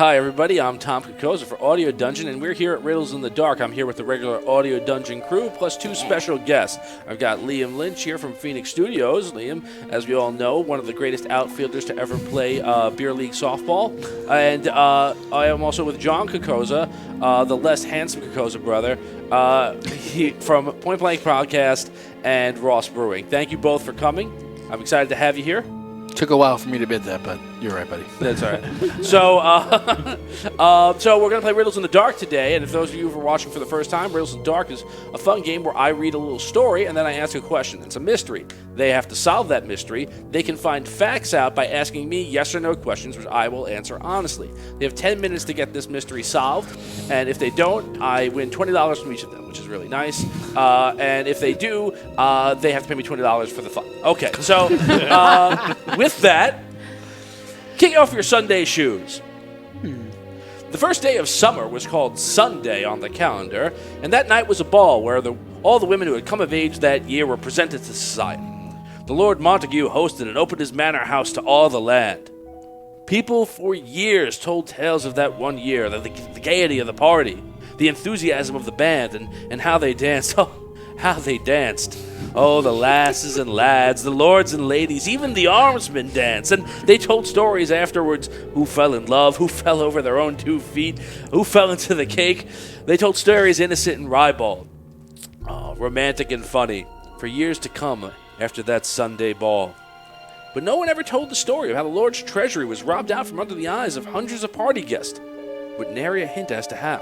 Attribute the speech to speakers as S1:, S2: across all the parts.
S1: Hi, everybody. I'm Tom Kokoza for Audio Dungeon, and we're here at Riddles in the Dark. I'm here with the regular Audio Dungeon crew, plus two special guests. I've got Liam Lynch here from Phoenix Studios. Liam, as we all know, one of the greatest outfielders to ever play beer league softball. And I am also with John Kokoza, the less handsome Kokoza brother, from Point Blank Podcast and Ross Brewing. Thank you both for coming. I'm excited to have you here.
S2: Took a while for me to bid that, but you're right, buddy.
S1: That's all right. So we're going to play Riddles in the Dark today, and if those of you who are watching for the first time, Riddles in the Dark is a fun game where I read a little story, and then I ask a question. It's a mystery. They have to solve that mystery. They can find facts out by asking me yes or no questions, which I will answer honestly. They have 10 minutes to get this mystery solved, and if they don't, I win $20 from each of them, which is really nice. And if they do, they have to pay me $20 for the fun. Okay, so with that, kick off your Sunday shoes. The first day of summer was called Sunday on the calendar, and that night was a ball where all the women who had come of age that year were presented to society. The Lord Montague hosted and opened his manor house to all the land. People for years told tales of that one year, the gaiety of the party, the enthusiasm of the band, and how they danced. Oh, how they danced. Oh, the lasses and lads, the lords and ladies, even the armsmen danced. And they told stories afterwards who fell in love, who fell over their own 2 feet, who fell into the cake. They told stories innocent and ribald, romantic and funny, for years to come after that Sunday ball. But no one ever told the story of how the Lord's treasury was robbed out from under the eyes of hundreds of party guests, with nary a hint as to how.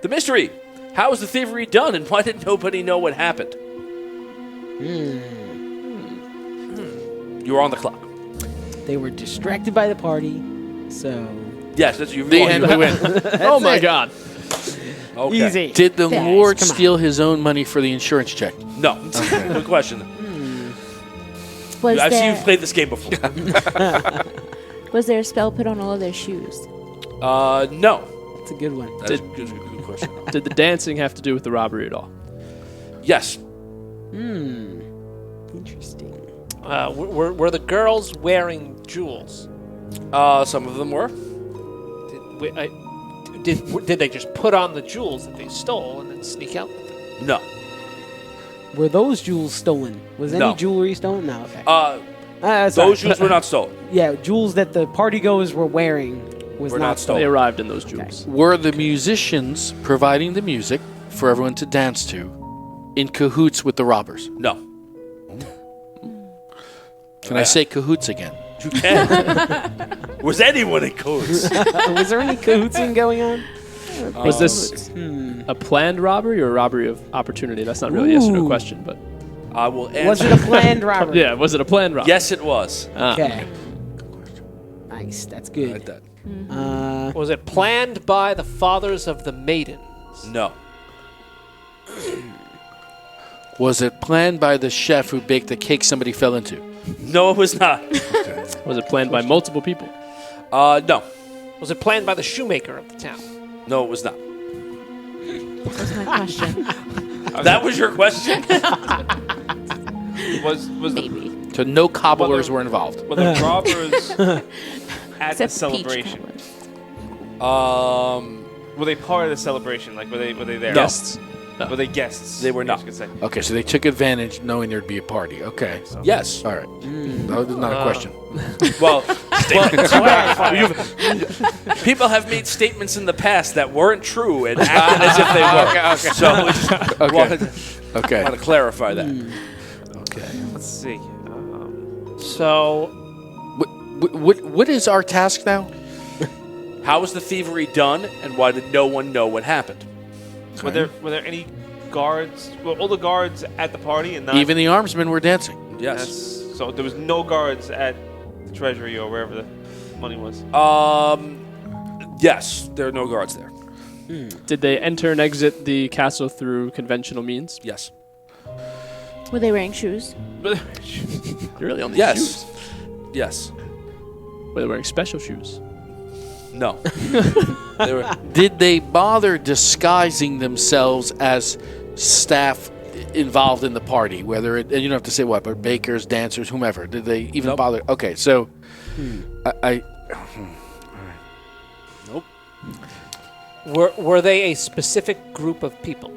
S1: The mystery: how was the thievery done, and why did nobody know what happened? You were on the clock.
S3: They were distracted by the party, so...
S1: Yes, that's you.
S2: The end we win.
S4: Oh my God.
S1: Okay.
S3: Easy.
S2: Did the
S3: Fast,
S2: Lord
S3: come on.
S2: steal his own money for the insurance check?
S1: No. Good question. I've seen you played this game before.
S5: Was there a spell put on all of their shoes?
S1: No.
S3: That's a good one.
S1: That is a good question.
S4: Did the dancing have to do with the robbery at all?
S1: Yes.
S3: Interesting.
S6: Were the girls wearing jewels?
S1: Some of them were.
S6: Did they just put on the jewels that they stole and then sneak out with them?
S1: No.
S3: Were those jewels stolen? Was any
S1: No.
S3: jewelry stolen? No, okay.
S1: Those shoes were not stolen.
S3: Yeah, jewels that the partygoers were wearing was
S1: Were
S3: not
S1: not
S3: stolen.
S4: They arrived in those jewels.
S2: Were the musicians providing the music for everyone to dance to in cahoots with the robbers?
S1: No.
S2: Can I say cahoots again?
S1: You can. Was anyone in cahoots?
S3: Was there any cahootsing going on?
S4: Was this a planned robbery or a robbery of opportunity? That's not really a yes or no question, but...
S1: I will answer.
S3: Was it a planned robbery?
S4: Yeah, was it a planned robbery?
S1: Yes, it was.
S3: Okay. Nice. That's good.
S1: Like that.
S6: Was it planned by the fathers of the maidens?
S1: No.
S2: Was it planned by the chef who baked the cake somebody fell into?
S1: No, it was not.
S4: Was it planned by multiple people?
S1: No.
S6: Was it planned by the shoemaker of the town?
S1: No, it was not.
S5: That's my question.
S1: That was your question?
S7: Was the
S5: Maybe.
S2: So no cobblers were involved.
S7: were the robbers at the
S5: Except
S7: celebration?
S5: peach
S7: Were they part of the celebration? Like were they there?
S1: Guests.
S7: Were they guests?
S1: They were
S7: I
S1: not.
S7: guess you could say.
S2: Okay, so they took advantage knowing there'd be a party. Okay.
S1: Yes.
S2: All right. That was not a question.
S1: Well, people have made statements in the past that weren't true and acted as if they were. So we just
S2: Okay.
S1: want to clarify that.
S2: Okay.
S7: Let's see.
S6: So,
S2: What is our task now?
S1: How was the thievery done, and why did no one know what happened?
S7: Were there any guards? Were all the guards at the party and not
S2: Even the armsmen were dancing.
S1: Yes.
S7: So there was no guards at the treasury or wherever the money was.
S1: Yes. There are no guards there.
S4: Did they enter and exit the castle through conventional means?
S1: Yes.
S5: Were they wearing shoes?
S4: You're really on the
S1: Yes.
S4: shoes.
S1: Yes.
S4: Were they wearing special shoes?
S1: No. They were.
S2: Did they bother disguising themselves as staff involved in the party? Whether it, and you don't have to say what, but bakers, dancers, whomever. Did they even
S1: Nope.
S2: bother? Okay, so I
S6: Were they a specific group of people?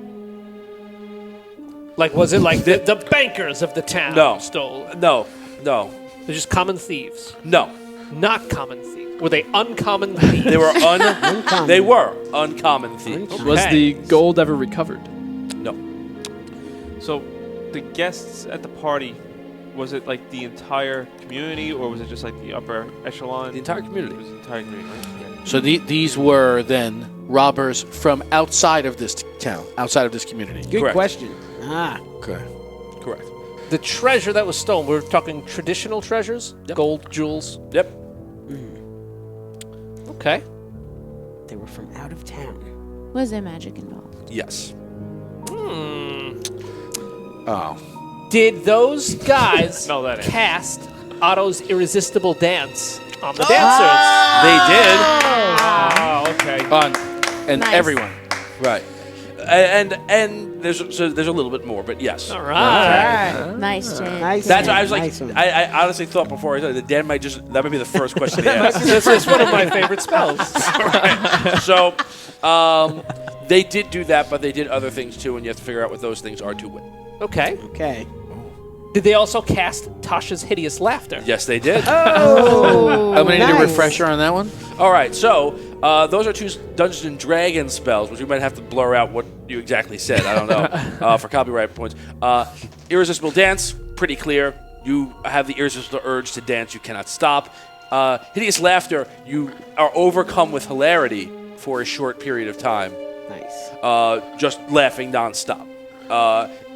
S6: Like, was it like the bankers of the town
S1: No.
S6: stole?
S1: No.
S6: They're just common thieves.
S1: No.
S6: Not common thieves. Were they uncommon thieves?
S1: They were
S3: Uncommon.
S1: They were uncommon thieves.
S4: Was
S6: Okay.
S4: the gold ever recovered?
S1: No.
S7: So, the guests at the party, was it like the entire community, or was it just like the upper echelon?
S1: The entire
S7: It
S1: community.
S7: was the entire community, right? Okay.
S2: So these were then robbers from outside of this town, outside of this community.
S3: Good
S1: Correct.
S3: question. Ah,
S2: Okay.
S1: Correct.
S6: The treasure that was stolen, we're talking traditional treasures?
S1: Yep.
S6: Gold, jewels?
S1: Yep.
S6: Okay.
S3: they were from out of town.
S5: Was there magic involved?
S1: Yes.
S2: Oh.
S6: Did those guys
S7: Smell that in.
S6: cast Otto's irresistible dance on the dancers?
S1: They did.
S7: Oh, okay.
S2: And
S5: Nice.
S2: everyone.
S1: Right. And there's a little bit more, but yes.
S6: All right.
S5: Nice, Jay.
S3: Nice.
S1: That's
S3: one,
S1: why I was like,
S3: nice one.
S1: I honestly thought before I said that Dan might that might be the first question he asked.
S6: This is one of my favorite spells.
S1: So, they did do that, but they did other things too, and you have to figure out what those things are to win.
S6: Okay.
S3: Okay.
S6: Did they also cast Tasha's hideous laughter?
S1: Yes, they did.
S3: Oh,
S2: I'm going to need a
S3: nice.
S2: refresher on that one.
S1: All right, so those are two Dungeons and Dragons spells, which we might have to blur out what you exactly said. I don't know for copyright points. Irresistible dance, pretty clear. You have the irresistible urge to dance. You cannot stop. Hideous laughter, you are overcome with hilarity for a short period of time,
S3: Nice.
S1: just laughing nonstop.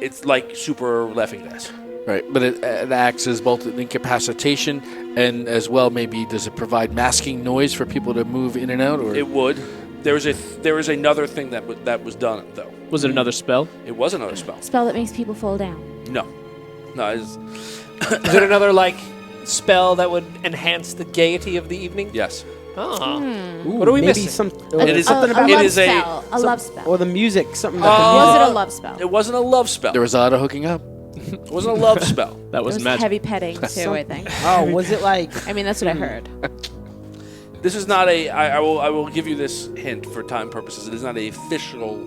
S1: It's like super laughing gas.
S2: Right, but it acts as both an incapacitation and as well maybe does it provide masking noise for people to move in and out? Or
S1: It would. There was another thing that was done though.
S4: Was it another spell?
S1: It was another spell.
S5: Spell that makes people fall down.
S1: No, it's,
S6: Is it another, like, spell that would enhance the gaiety of the evening?
S1: yes.
S6: Oh.
S3: Ooh,
S6: What are we
S3: maybe
S6: missing?
S1: It is-
S3: something about
S1: it
S5: love
S1: is a-
S5: spell. A love spell.
S3: or the music, something
S1: Uh,
S3: about
S5: Was it a love spell?
S1: It wasn't a love spell.
S2: there was auto hooking up?
S1: It wasn't a love spell.
S4: That
S5: It
S4: was
S5: was
S4: magic.
S5: heavy petting too, I think.
S3: Oh, was it like?
S5: I mean, that's what I heard.
S1: This is not a. I will give you this hint for time purposes. It is not a official.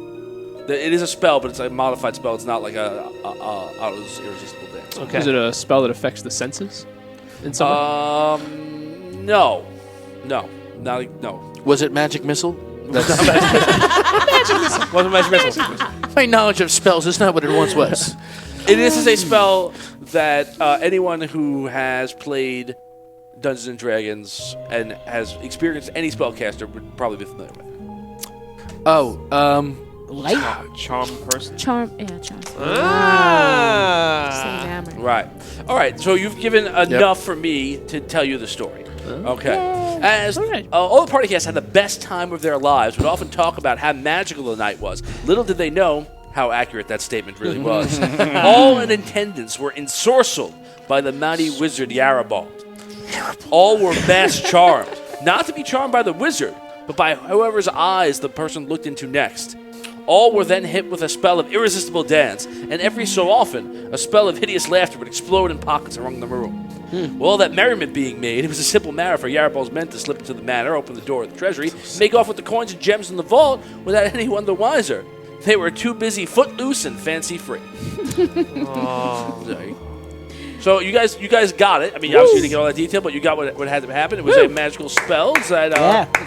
S1: It is a spell, but it's a modified spell. It's not like a Otto's irresistible dance.
S6: Okay.
S4: Is it a spell that affects the senses? In some way?
S1: No, no.
S2: Was it magic missile?
S1: Wasn't magic missile.
S2: My knowledge of spells is not what it once was.
S1: This is a spell that anyone who has played Dungeons and Dragons and has experienced any spellcaster would probably be familiar with.
S3: Light?
S7: Charm person.
S5: Charm. Same
S6: Ah.
S5: memory.
S1: Right. All right. So you've given enough for me to tell you the story. Okay. As all the party guests had the best time of their lives, would often talk about how magical the night was. Little did they know how accurate that statement really was. All in attendance were ensorcelled by the mighty wizard Yarabald. All were mass charmed, not to be charmed by the wizard, but by whoever's eyes the person looked into next. All were then hit with a spell of irresistible dance, and every so often, a spell of hideous laughter would explode in pockets around the room. With all that merriment being made, it was a simple matter for Yarabald's men to slip into the manor, open the door of the treasury, make off with the coins and gems in the vault without anyone the wiser. They were too busy footloose and fancy-free. Sorry. So you guys got it. I mean, obviously you didn't get all that detail, but you got what had to happen. It was a magical spell. So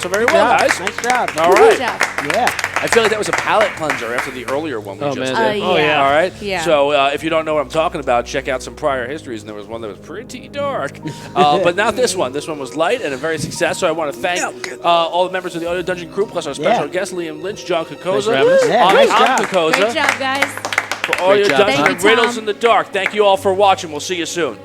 S1: very well, guys.
S3: Nice job.
S1: All
S5: Good
S1: right.
S5: job.
S3: Yeah.
S1: I feel like that was a palate cleanser after the earlier one we
S4: Oh,
S1: just
S4: man.
S1: did.
S5: Oh, yeah.
S1: All right.
S5: Yeah.
S1: So if you don't know what I'm talking about, check out some prior histories, and there was one that was pretty dark. But not this one. This one was light and a very successful. So I want to thank all the members of the Audio Dungeon crew, plus our special guest, Liam Lynch, John Kokoza.
S4: for having us.
S3: Yeah,
S1: I'm
S3: nice job.
S1: Kokoza.
S5: Great job, guys.
S1: For Audio
S2: Great job.
S1: Dungeon
S5: Thank
S1: and
S5: you,
S1: Riddles
S5: Tom.
S1: in the Dark. Thank you all for watching. We'll see you soon.